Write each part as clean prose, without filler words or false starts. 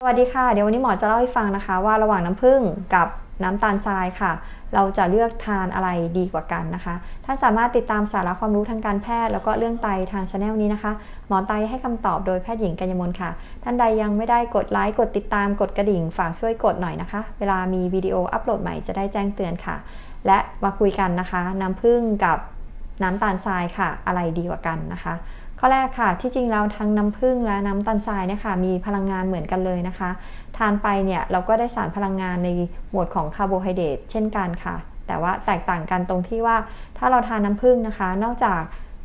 วัสดีค่ะเดี๋ยววันนี้หมอจะเล่าให้ฟังนะคะว่าระหว่างน้ำผึ้งกับน้ำตาลทรายค่ะเราจะเลือกทานอะไรดีกว่ากันนะคะท่านสามารถติดตามสาระความรู้ทางการแพทย์แล้วก็เรื่องไตทางช anel นี้นะคะหมอไตให้คำตอบโดยแพทย์หญิงกัญญมลค่ะท่านใดยังไม่ได้กดไลค์กดติดตามกดกระดิ่งฝากช่วยกดหน่อยนะคะเวลามีวิดีโออัปโหลดใหม่จะได้แจ้งเตือนค่ะและมาคุยกันนะคะน้ำผึ้งกับน้ำตาลทรายค่ะอะไรดีกว่ากันนะคะข้อแรกค่ะที่จริงแล้วทั้งน้ำผึ้งและน้ำตาลทรายเนี่ยค่ะมีพลังงานเหมือนกันเลยนะคะทานไปเนี่ยเราก็ได้สารพลังงานในหมวดของคาร์โบไฮเดรตเช่นกันค่ะแต่ว่าแตกต่างกันตรงที่ว่าถ้าเราทานน้ำผึ้งนะคะนอกจาก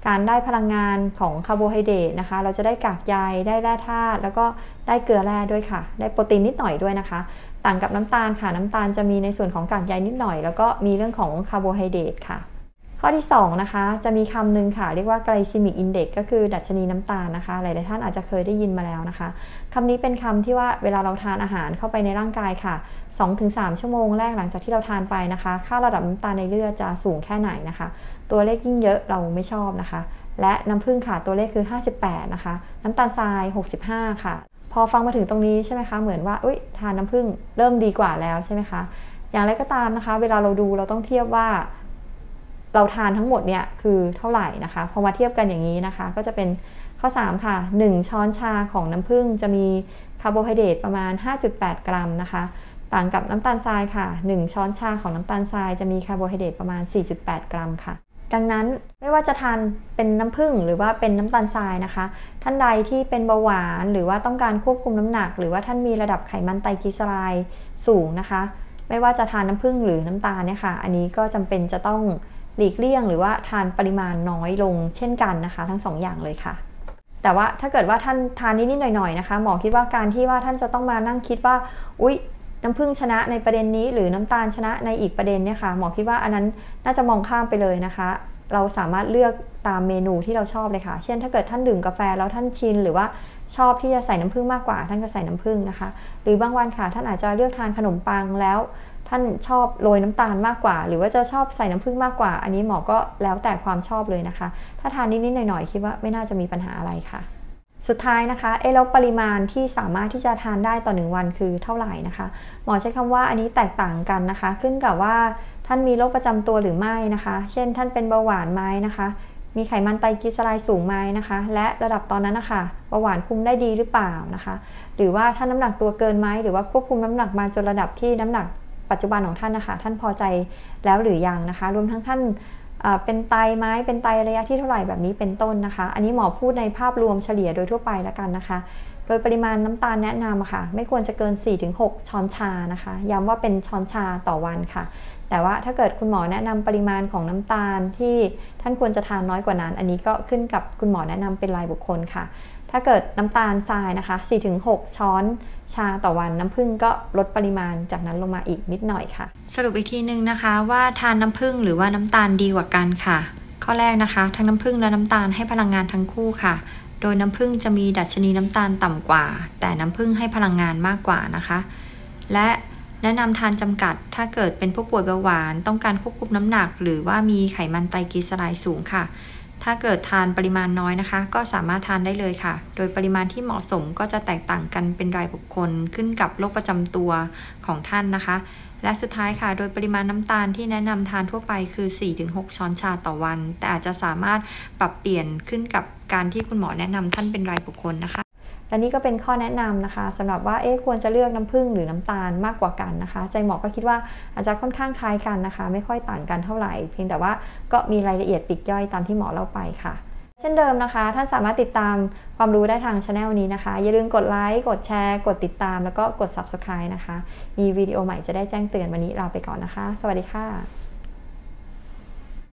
การได้พลังงานของคาร์โบไฮเดรตนะคะเราจะได้กากใยได้แร่ธาตุแล้วก็ได้เกลือแร่ด้วยค่ะได้โปรตีนนิดหน่อยด้วยนะคะต่างกับน้ำตาลค่ะน้ำตาลจะมีในส่วนของกากใยนิดหน่อยแล้วก็มีเรื่องของคาร์โบไฮเดรตค่ะข้อที่2นะคะจะมีคำหนึ่งค่ะเรียกว่า glycemic index ก็คือดัชนีน้ำตาลนะคะหลายๆท่านอาจจะเคยได้ยินมาแล้วนะคะคำนี้เป็นคำที่ว่าเวลาเราทานอาหารเข้าไปในร่างกายค่ะ 2-3 ชั่วโมงแรกหลังจากที่เราทานไปนะคะค่าระดับน้ำตาลในเลือดจะสูงแค่ไหนนะคะตัวเลขยิ่งเยอะเราไม่ชอบนะคะและน้ำผึ้งค่ะตัวเลขคือ58นะคะน้ำตาลทราย65ค่ะพอฟังมาถึงตรงนี้ใช่ไหมคะเหมือนว่าทานน้ำผึ้งเริ่มดีกว่าแล้วใช่ไหมคะอย่างไรก็ตามนะคะเวลาเราดูเราต้องเทียบว่าเราทานทั้งหมดเนี่ยคือเท่าไหร่นะคะพอมาเทียบกันอย่างนี้นะคะก็จะเป็นข้อ3ค่ะ1ช้อนชาของน้ำผึ้งจะมีคาร์โบไฮเดรตประมาณ 5.8 กรัมนะคะต่างกับน้ำตาลทรายค่ะ1ช้อนชาของน้ำตาลทรายจะมีคาร์โบไฮเดรตประมาณ 4.8 กรัมค่ะดังนั้นไม่ว่าจะทานเป็นน้ำผึ้งหรือว่าเป็นน้ำตาลทรายนะคะท่านใดที่เป็นเบาหวานหรือว่าต้องการควบคุมน้ำหนักหรือว่าท่านมีระดับไขมันไตรกลีเซอไรด์สูงนะคะไม่ว่าจะทานน้ำผึ้งหรือน้ำตาลเนี่ยค่ะอันนี้ก็จำเป็นจะต้องหลีกเลี่ยงหรือว่าทานปริมาณน้อยลงเช่นกันนะคะทั้ง2 อย่างเลยค่ะแต่ว่าถ้าเกิดว่าท่านทานนิดๆหน่อยๆนะคะหมอคิดว่าการที่ว่าท่านจะต้องมานั่งคิดว่าน้ำผึ้งชนะในประเด็นนี้หรือน้ำตาลชนะในอีกประเด็นเนี่ยค่ะหมอคิดว่าอันนั้นน่าจะมองข้ามไปเลยนะคะเราสามารถเลือกตามเมนูที่เราชอบเลยค่ะเช่นถ้าเกิดท่านดื่มกาแฟแล้วท่านชินหรือว่าชอบที่จะใส่น้ำผึ้งมากกว่าท่านก็ใส่น้ำผึ้งนะคะหรือบางวันค่ะท่านอาจจะเลือกทานขนมปังแล้วท่านชอบโรยน้ำตาลมากกว่าหรือว่าจะชอบใส่น้ำผึ้งมากกว่าอันนี้หมอก็แล้วแต่ความชอบเลยนะคะถ้าทานนิดๆหน่อยๆคิดว่าไม่น่าจะมีปัญหาอะไรค่ะสุดท้ายนะคะแล้วปริมาณที่สามารถที่จะทานได้ต่อ1 วันคือเท่าไหร่นะคะหมอใช้คำว่าอันนี้แตกต่างกันนะคะขึ้นกับว่าท่านมีโรคประจำตัวหรือไม่นะคะเช่นท่านเป็นเบาหวานไหมนะคะมีไขมันไตรกลีเซอไรด์สูงไหมนะคะและระดับตอนนั้นนะคะเบาหวานคุมได้ดีหรือเปล่านะคะหรือว่าท่านน้ำหนักตัวเกินไหมหรือว่าควบคุมน้ำหนักมาจนระดับที่น้ำหนักปัจจุบันของท่านนะคะท่านพอใจแล้วหรือยังนะคะรวมทั้งท่านเป็นไตไหมเป็นไตระยะที่เท่าไหร่แบบนี้เป็นต้นนะคะอันนี้หมอพูดในภาพรวมเฉลี่ยโดยทั่วไปแล้วกันนะคะโดยปริมาณน้ำตาลแนะนำค่ะไม่ควรจะเกิน 4-6 ช้อนชานะคะย้ำว่าเป็นช้อนชาต่อวันค่ะแต่ว่าถ้าเกิดคุณหมอแนะนำปริมาณของน้ำตาลที่ท่านควรจะทานน้อยกว่านั้นอันนี้ก็ขึ้นกับคุณหมอแนะนำเป็นรายบุคคลค่ะถ้าเกิดน้ำตาลทรายนะคะ 4-6 ช้อนชาต่อวันน้ำผึ้งก็ลดปริมาณจากนั้นลงมาอีกนิดหน่อยค่ะสรุปอีกทีนึงนะคะว่าทานน้ำผึ้งหรือว่าน้ำตาลดีกว่ากันค่ะข้อแรกนะคะทั้งน้ำผึ้งและน้ำตาลให้พลังงานทั้งคู่ค่ะโดยน้ำผึ้งจะมีดัชนีน้ำตาลต่ำกว่าแต่น้ำผึ้งให้พลังงานมากกว่านะคะและแนะนำทานจำกัดถ้าเกิดเป็นผู้ป่วยเบาหวานต้องการควบคุมน้ำหนักหรือว่ามีไขมันไตรกลีเซอไรด์สูงค่ะถ้าเกิดทานปริมาณน้อยนะคะก็สามารถทานได้เลยค่ะโดยปริมาณที่เหมาะสมก็จะแตกต่างกันเป็นรายบุคคลขึ้นกับโรคประจำตัวของท่านนะคะและสุดท้ายค่ะโดยปริมาณน้ำตาลที่แนะนำทานทั่วไปคือ 4-6 ช้อนชาต่อวันแต่อาจจะสามารถปรับเปลี่ยนขึ้นกับการที่คุณหมอแนะนำท่านเป็นรายบุคคลนะคะและนี่ก็เป็นข้อแนะนำนะคะสำหรับว่าควรจะเลือกน้ำผึ้งหรือน้ำตาลมากกว่ากันนะคะใจหมอก็คิดว่าอาจจะค่อนข้างคล้ายกันนะคะไม่ค่อยต่างกันเท่าไหร่เพียงแต่ว่าก็มีรายละเอียดปลีกย่อยตามที่หมอเล่าไปค่ะเช่นเดิมนะคะท่านสามารถติดตามความรู้ได้ทางช anel นี้นะคะอย่าลืมกดไลค์กดแชร์กดติดตามแล้วก็กด subscribe นะคะมีวิดีโอใหม่จะได้แจ้งเตือนวันนี้ลาไปก่อนนะคะสวัสดีค่ะ